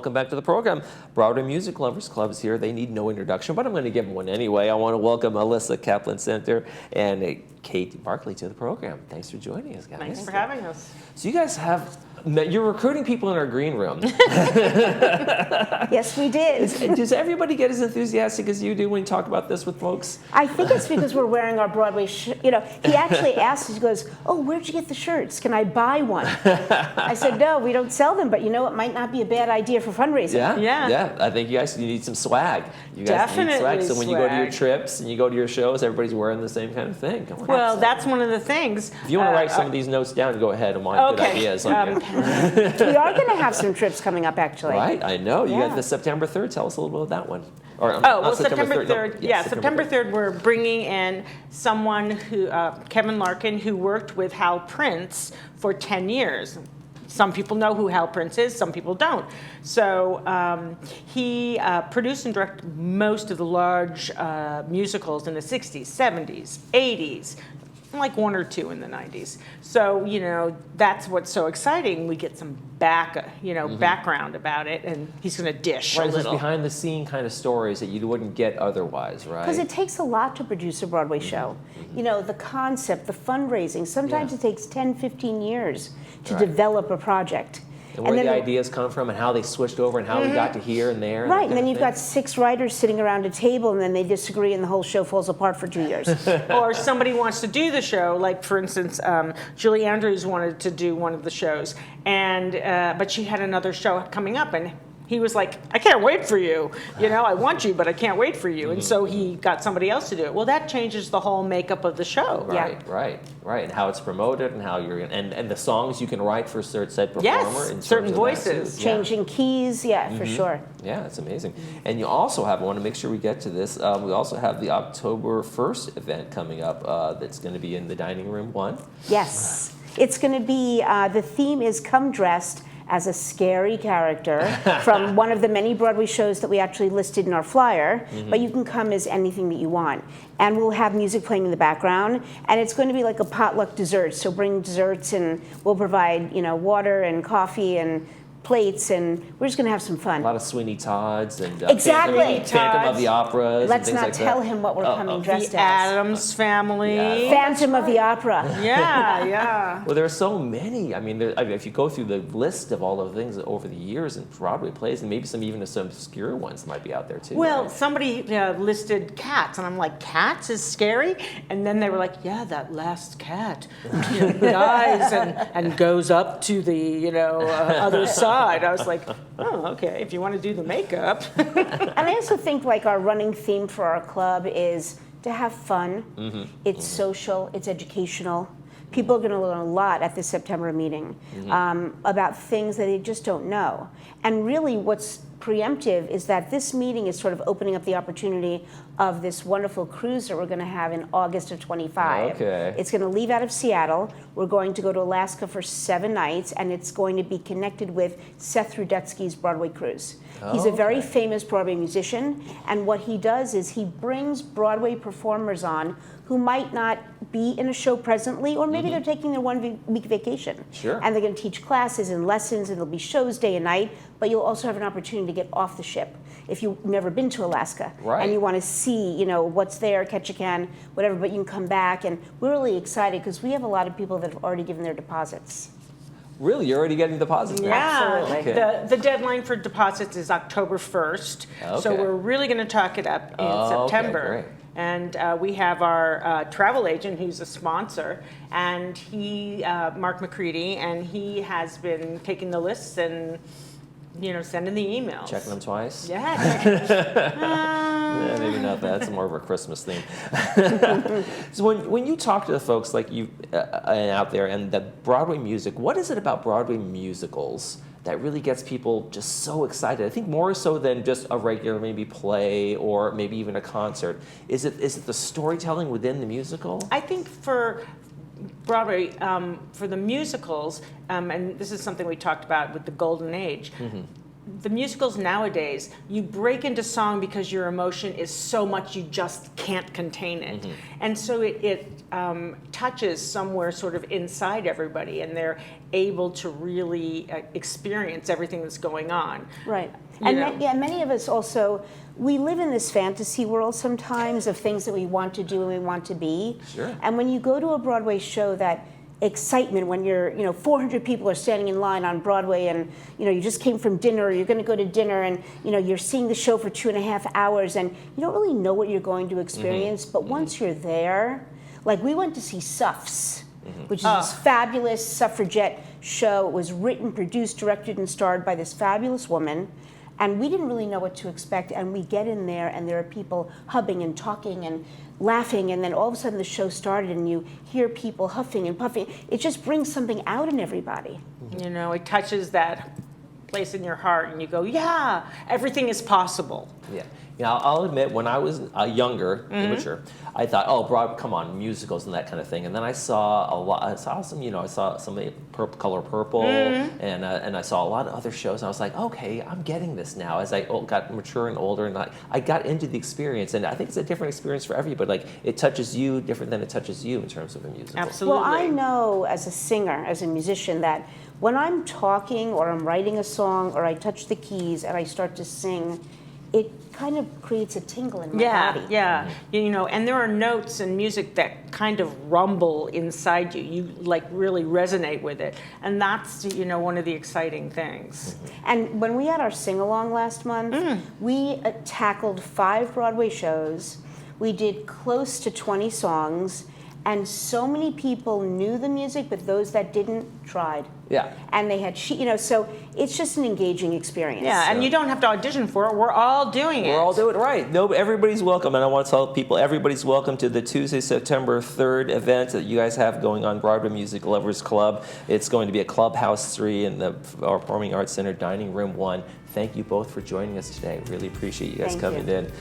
welcome back to the program. Broadway Music Lovers Club is here. They need no introduction, but I'm going to give them one anyway. I want to welcome Alyssa Kaplan-Center and Kate Barkley to the program. Thanks for joining us, guys. Thanks for having us. So you guys you're recruiting people in our green room. Yes, we did. Does everybody get as enthusiastic as you do when you talk about this with folks? I think it's because we're wearing our Broadway shirt. You know, he actually asked, he goes, "Oh, where'd you get the shirts? Can I buy one?" I said, "No, we don't sell them, but you know, it might not be a bad idea for fundraising." Yeah. I think you guys need some swag. You guys Definitely need swag. So when you go to your swag. trips and you go to your shows, everybody's wearing the same kind of thing. Come on. Well, that's one of the things. If you want to write some of these notes down, go ahead. I'm on good ideas. We are going to have some trips coming up, actually. Right, I know. You Yeah. got the September 3rd. Tell us a little bit about that one. September 3rd. No, Yeah, September 3rd, we're bringing in someone who, Kevin Larkin, who worked with Hal Prince for 10 years. Some people know who Hal Prince is, some people don't. So he produced and directed most of the large musicals in the 60s, 70s, 80s, like one or two in the 90s. So, you know, that's what's so exciting. We get some background about it, and he's going to dish a Right, those little. behind the scene kind of stories that you wouldn't get otherwise, right? Because it takes a lot to produce a Broadway show. You know, the concept, the fundraising, sometimes it takes 10, 15 years to develop a project. And where then the ideas come from and how they switched over and how we got to here and there. Right, and then you've got 6 writers sitting around a table, and then they disagree, and the whole show falls apart for 2 years. Or somebody wants to do the show, like for instance, Julie Andrews wanted to do one of the shows, and but she had another show coming up, and he was like, "I can't wait for you. You know, I want you, but I can't wait for you." And so he got somebody else to do it. Well, that changes the whole makeup of the show. Right. And how it's promoted and how you're and the songs you can write for said performer. Yes, in certain terms of that, voices. too. Changing keys, for sure. Yeah, it's amazing. And you also have, I want to make sure we get to this, we also have the October 1st event coming up that's going to be in the Dining Room 1. Yes. It's going to be, the theme is Come Dressed as a Scary Character from one of the many Broadway shows that we actually listed in our flyer, but you can come as anything that you want. And we'll have music playing in the background, and it's going to be like a potluck dessert, so bring desserts, and we'll provide, you know, water and coffee and plates, and we're just going to have some fun. A lot of Sweeney Todds and Exactly. Phantom of the Operas. Let's and things not like tell that. him what we're coming dressed The as. Addams Family. Yeah. Phantom of the Opera. Yeah. Well, there are so many. I mean, if you go through the list of all the things that over the years in Broadway plays, and maybe even some obscure ones might be out there too. Well, right? somebody listed Cats, and I'm like, Cats is scary? And then they were like, yeah, that last cat dies and goes up to the other side. I was like, oh, okay, if you want to do the makeup. And I also think like our running theme for our club is to have fun. It's social, it's educational. People are going to learn a lot at this September meeting about things that they just don't know. And really what's preemptive is that this meeting is sort of opening up the opportunity of this wonderful cruise that we're going to have in August of 25. Okay. It's going to leave out of Seattle. We're going to go to Alaska for 7 nights, and it's going to be connected with Seth Rudetsky's Broadway cruise. He's a very famous Broadway musician, and what he does is he brings Broadway performers on who might not be in a show presently, or maybe they're taking their 1 week vacation. Sure. And they're going to teach classes and lessons, and there'll be shows day and night, but you'll also have an opportunity to get off the ship if you've never been to Alaska. Right. And you want to see, what's there, catch a can, whatever, but you can come back. And we're really excited because we have a lot of people that have already given their deposits. Really, you're already getting deposits now? Yeah, Absolutely. Okay. the deadline for deposits is October 1st, so Okay. we're really going to talk it up in September. Great. And we have our travel agent who's a sponsor, and he, Mark McCready, and he has been taking the lists and sending the emails. Checking them twice? Yeah. Yeah, maybe not that. It's more of a Christmas theme. So when you talk to the folks like you out there and the Broadway music, what is it about Broadway musicals that really gets people just so excited? I think more so than just a regular maybe play or maybe even a concert. Is it the storytelling within the musical? I think for Broadway, for the musicals, and this is something we talked about with the Golden Age, the musicals nowadays, you break into song because your emotion is so much you just can't contain it. And so it touches somewhere sort of inside everybody, and they're able to really experience everything that's going on. Right. You And know. many of us also, we live in this fantasy world sometimes of things that we want to do and we want to be. Sure. And when you go to a Broadway show, that excitement when you're, 400 people are standing in line on Broadway, and you just came from dinner, or you're going to go to dinner, and you're seeing the show for 2.5 hours, and you don't really know what you're going to experience. But once you're there, like we went to see Suffs, which is this fabulous suffragette show. It was written, produced, directed, and starred by this fabulous woman. And we didn't really know what to expect. And we get in there, and there are people hubbing and talking and laughing. And then all of a sudden the show started, and you hear people huffing and puffing. It just brings something out in everybody. It touches that place in your heart, and you go, yeah, everything is possible. Yeah. I'll admit, when I was younger, immature, I thought, oh, come on, musicals and that kind of thing. And then I saw a lot. I saw some, I saw some Color Purple, and I saw a lot of other shows. And I was like, okay, I'm getting this now. As I got mature and older, and I got into the experience. And I think it's a different experience for everybody. Like, it touches you different than it touches you in terms of a musical. Absolutely. Well, I know as a singer, as a musician, that when I'm talking or I'm writing a song or I touch the keys and I start to sing, it kind of creates a tingle in my body. Yeah. And there are notes in music that kind of rumble inside you. You like really resonate with it, and that's one of the exciting things. And when we had our sing-along last month, we tackled 5 Broadway shows. We did close to 20 songs, and so many people knew the music, but those that didn't tried. Yeah. And they had, so it's just an engaging experience. Yeah, and you don't have to audition for it. We're all doing it. We're all doing it right. No, everybody's welcome, and I want to tell people everybody's welcome to the Tuesday, September 3rd event that you guys have going on, Broadway Music Lovers Club. It's going to be at Clubhouse 3 in the Performing Arts Center, Dining Room 1. Thank you both for joining us today. Really appreciate you guys Thank coming you. in.